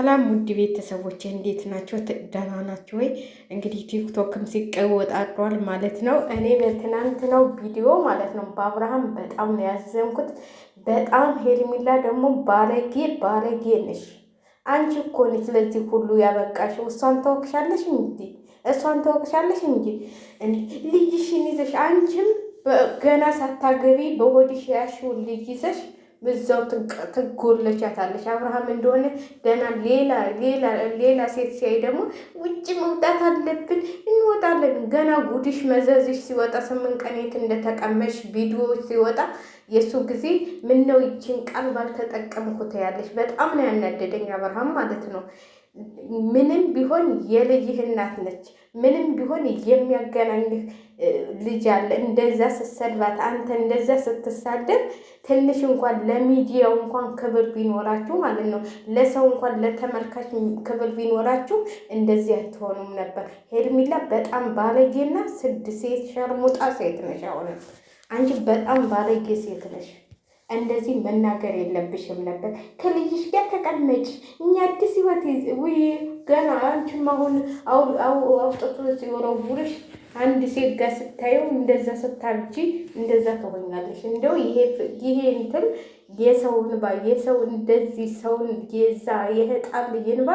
ሰላም ውድ ቤተሰቦች እንዴት ናቸው? ደህና ናቸው ወይ? እንግዲህ ቲክቶክም ሲቀወጣጧል ማለት ነው። እኔ በትናንትናው ቪዲዮ ማለት ነው በአብርሃም በጣም ነው ያዘንኩት። በጣም ሄርሜላ ደግሞ ባለጌ ነሽ። አንቺ እኮ ነሽ ለዚህ ሁሉ ያበቃሽው። እሷን ተወቅሻለሽ እንጂ ልጅሽን ይዘሽ አንቺም ገና ሳታገቢ በሆድሽ ያሽውን ልጅ ይዘሽ በዛው ትጎለቻታለሽ። አብርሃም እንደሆነ ገና ሌላ ሴት ሲያይ ደግሞ ውጭ መውጣት አለብን እንወጣለን። ገና ጉድሽ መዘዝሽ ሲወጣ 8 ቀን የት እንደተቀመሽ ቪዲዮ ሲወጣ የእሱ ጊዜ ምነው ይችን ቃል ባልተጠቀምኩት ያለሽ። በጣም ነው ያናደደኝ አብርሃም ማለት ነው። ምንም ቢሆን የልጅህ እናት ነች። ምንም ቢሆን የሚያገናኝህ ልጅ አለ። እንደዛ ስትሰድባት አንተ እንደዛ ስትሳደብ ትንሽ እንኳን ለሚዲያው እንኳን ክብር ቢኖራችሁ ማለት ነው፣ ለሰው እንኳን ለተመልካች ክብር ቢኖራችሁ እንደዚህ አትሆኑም ነበር። ሄርሜላ በጣም ባለጌና ሴት ሸርሙጣ ሴት ነሽ። አሁን አንቺ በጣም ባለጌ ሴት ነሽ። እንደዚህ መናገር የለብሽም ነበር። ከልጅሽ ጋር ተቀመጭ። እኛ አዲስ ህይወት ውይ ገና አንቺም አሁን አውጥቶ ሲወረውርሽ አንድ ሴት ጋር ስታየው እንደዛ ስታብጂ እንደዛ ትሆኛለሽ። እንደው ይሄ እንትን የሰው እንባ የሰው እንደዚህ ሰውን የዛ የህጣን ልጅ እንባ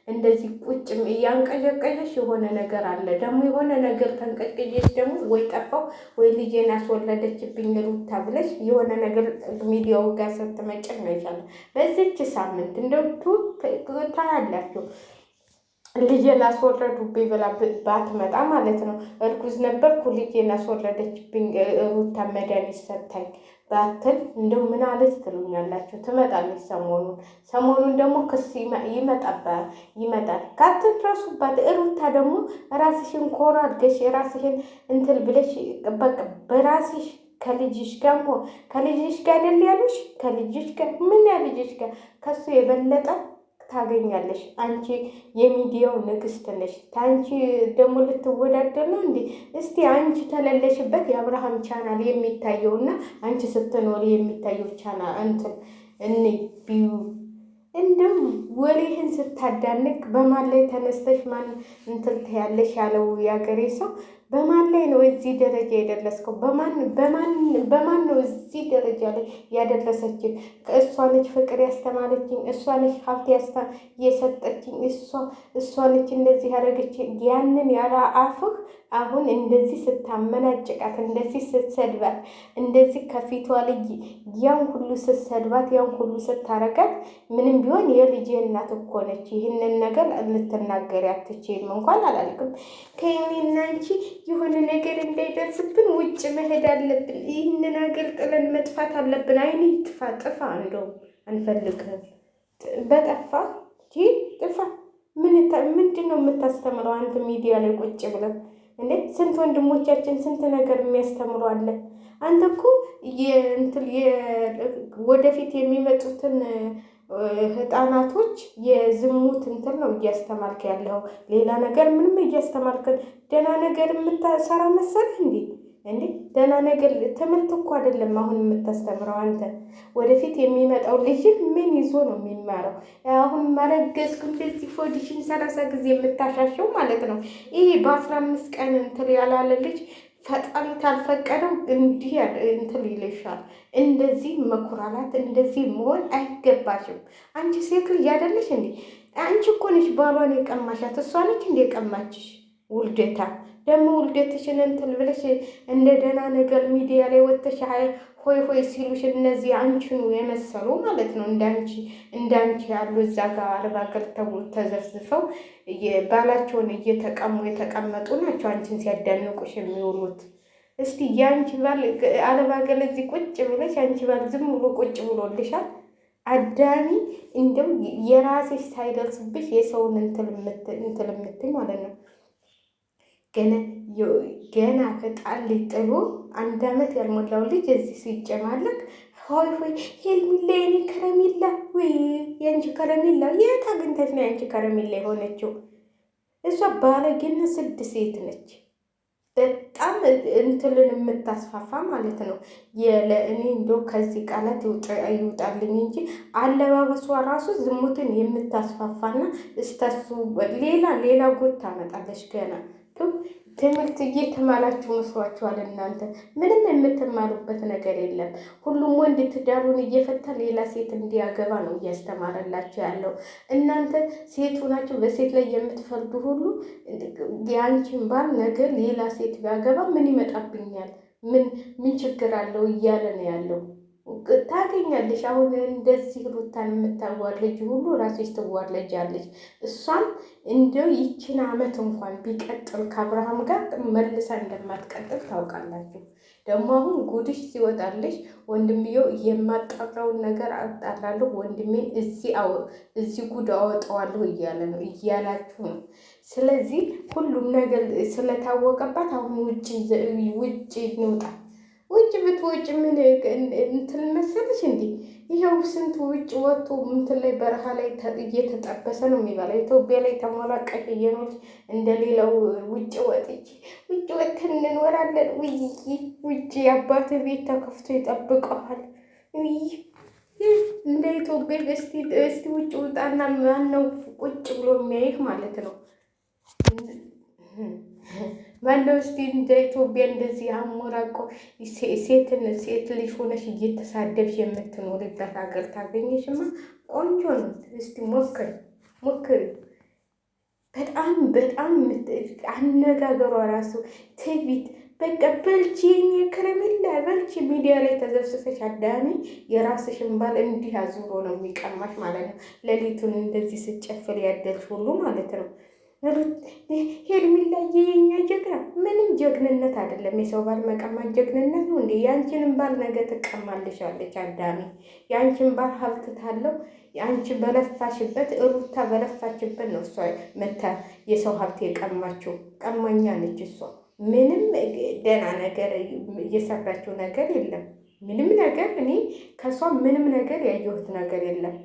እንደዚህ ቁጭ እያንቀዠቀዠሽ የሆነ ነገር አለ ደግሞ የሆነ ነገር ተንቀጭቅዤሽ ደግሞ ወይ ጠፋው ወይ ልጄን አስወለደችብኝ ሩታ ብለሽ የሆነ ነገር ሚዲያው ጋር ስትመጭር ነው ይቻላል። በዚች ሳምንት እንደው ታያላችሁ ልጄን አስወለዱብኝ ብላ ባትመጣ ማለት ነው። እርጉዝ ነበርኩ ልጄን አስወለደችብኝ ሩታ መድኃኒት ሰጥታኝ ባትል እንደው ምን አለች ትሉኛላችሁ? ትመጣለች ሰሞኑን ደግሞ ክስ ይመጣል። ካትድረሱባት ሩታ ደግሞ ራስሽን ኮራ አድርገሽ የራስሽን እንትን ብለሽ በቃ በራስሽ ከልጅሽ ጋር አይደል ያሉሽ? ከልጅሽ ጋር ምን ያልጅሽ ጋር ከሱ የበለጠ ታገኛለሽ። አንቺ የሚዲያው ንግስት ነሽ። ታንቺ ደግሞ ልትወዳደር ነው እንዴ? እስቲ አንቺ ተለለሽበት የአብርሃም ቻናል የሚታየውና አንቺ ስትኖሪ የሚታየው ቻናል እንትን ቢዩ እንደም ወሬህን ስታዳንቅ በማን ላይ ተነስተሽ ማን እንትን ትያለሽ ያለው ያገሬ ሰው በማን ላይ ነው እዚህ ደረጃ የደረስከው? በማን ነው እዚህ ደረጃ ላይ ያደረሰችኝ? እሷ ነች ፍቅር ያስተማረችኝ፣ እሷ ነች ሀብት የሰጠችኝ፣ እሷ ነች እንደዚህ ያደረገችኝ። ያንን ያለ አፍህ አሁን እንደዚህ ስታመናጭቃት፣ እንደዚህ ስትሰድባት፣ እንደዚህ ከፊቷ ልጅ ያን ሁሉ ስትሰድባት፣ ያን ሁሉ ስታረጋት ምንም ቢሆን የልጄ እናት እኮ ነች። ይህንን ነገር ልትናገሪ አትችይም እንኳን አላልክም። ከእኔና አንቺ የሆነ ነገር እንዳይደርስብን ውጭ መሄድ አለብን። ይህንን ሀገር ጥለን መጥፋት አለብን። አይኔ ጥፋ እንደው አንፈልግም። በጠፋ ጥፋ። ምንድን ነው የምታስተምረው አንተ ሚዲያ ላይ ቁጭ ብለን እንዴ? ስንት ወንድሞቻችን ስንት ነገር የሚያስተምሩ አለ። አንተ እኮ ወደፊት የሚመጡትን ህፃናቶች የዝሙት እንትን ነው እያስተማርክ ያለው። ሌላ ነገር ምንም እያስተማርክ ደህና ነገር የምታሰራ መሰለህ እንዴ? ደህና ነገር ትምህርት እኮ አይደለም አሁን የምታስተምረው አንተ። ወደፊት የሚመጣው ልጅ ምን ይዞ ነው የሚማረው? አሁን ማረገዝኩ እንደዚህ ሆድሽን 30 ጊዜ የምታሻሸው ማለት ነው። ይሄ በ15 ቀን እንትን ያላለ ልጅ ፈጣሪ ካልፈቀደው እንዲህ እንትን ይልሻል። እንደዚህ መኩራላት እንደዚህ መሆን አይገባሽም። አንቺ ሴት ልጅ አይደለሽ እንዴ? አንቺ እኮ ነሽ ባሏን የቀማሻት። እሷ ነች እንደ የቀማችሽ። ውልደታ ደግሞ ውልደትሽን እንትን ብለሽ እንደ ደህና ነገር ሚዲያ ላይ ወጥተሽ ሆይ ሲሉሽ እነዚህ አንቺኑ የመሰሉ ማለት ነው እንዳንቺ ያሉ እዛ ጋር አረብ ሀገር ተዘፍዝፈው ባላቸውን እየተቀሙ የተቀመጡ ናቸው አንቺን ሲያዳንቁሽ የሚውሉት። እስቲ የአንቺ ባል አረብ ሀገር እዚህ ቁጭ ብለሽ አንቺ ባል ዝም ብሎ ቁጭ ብሎልሻል። አዳሚ እንደው የራስሽ ሳይደርስብሽ የሰውን እንትን የምትይ ማለት ነው። ገና ከጣል ጥሎ 1 ዓመት ያልሞላው ልጅ እዚህ ሲጨማለቅ ሆይ ሄርሜላ የኔ ከረሜላ፣ ወይ የአንቺ ከረሜላ የት አግኝተሽ ነው የአንቺ ከረሜላ የሆነችው? እሷ ባለጌና ስድ ሴት ነች። በጣም እንትልን የምታስፋፋ ማለት ነው። ለእኔ እንደው ከዚህ ቃላት ይውጣልኝ እንጂ አለባበሷ ራሱ ዝሙትን የምታስፋፋና እስተሱ ሌላ ጎት ታመጣለች ገና ትምህርት እየተማላችሁ መስሏችኋል እናንተ? ምንም የምትማሩበት ነገር የለም። ሁሉም ወንድ ትዳሩን እየፈታ ሌላ ሴት እንዲያገባ ነው እያስተማረላቸው ያለው። እናንተ ሴቱ ናቸው በሴት ላይ የምትፈርዱ ሁሉ የአንቺን ባል ነገር ሌላ ሴት ቢያገባ ምን ይመጣብኛል፣ ምን ችግር አለው እያለ ነው ያለው። ታገኛለሽ። አሁን እንደዚህ ሩታን የምታዋለጅ ሁሉ ራስሽ ትዋለጃለች። እሷም እንደው ይችን ዓመት እንኳን ቢቀጥል ከአብርሃም ጋር መልሳ እንደማትቀጥል ታውቃላችሁ። ደግሞ አሁን ጉድሽ ሲወጣልሽ ወንድምየው የማጣራውን ነገር አጣላለሁ፣ ወንድሜን እዚህ ጉድ አወጣዋለሁ እያለ ነው እያላችሁ ነው። ስለዚህ ሁሉም ነገር ስለታወቀባት አሁን ውጭ እንውጣ። ውጭ ብትወጭ ምን እንትን መሰለሽ እንዴ? ይኸው ስንት ውጭ ወጥቶ እንትን ላይ በረሃ ላይ እየተጠበሰ ነው የሚበላው። ኢትዮጵያ ላይ ተሟላቀሽ እየኖች እንደሌላው ውጭ ወጥተን እንኖራለን። ውጭ የአባት ቤት ተከፍቶ ይጠብቀዋል። እንደ ኢትዮጵያ እስቲ ውጭ ውጣና ማነው ቁጭ ብሎ የሚያይህ ማለት ነው? ማነው እስቲ እንደ ኢትዮጵያ እንደዚህ አሞራቆ ሴት ልጅ ሆነሽ እየተሳደብሽ የምትኖርበት ሀገር ታገኘሽማ ቆንጆ ነው። እስቲ ሞክሪ። በጣም አነጋገሯ ራሱ ትቢት በቃ በልቺ የከረሜላ በልቺ ሚዲያ ላይ ተዘብስፈሽ አዳሚ የራስሽን ባል እንዲህ አዙሮ ነው የሚቀማሽ ማለት ነው። ሌሊቱን እንደዚህ ስጨፍር ያደልሽ ሁሉ ማለት ነው። ሄርሜላ የኛ ጀግና ምንም ጀግንነት አይደለም። የሰው ባል መቀማት ጀግንነት ነው እንዴ? የአንቺንም ባል ነገ ትቀማልሻለች አዳሚ። የአንቺን ባል ሀብት ታለው የአንቺ በለፋሽበት ሩታ በለፋችበት ነው እሷ መታ የሰው ሀብት የቀማችው። ቀማኛ ነች እሷ። ምንም ደህና ነገር እየሰራችው ነገር የለም። ምንም ነገር እኔ ከሷ ምንም ነገር ያየሁት ነገር የለም።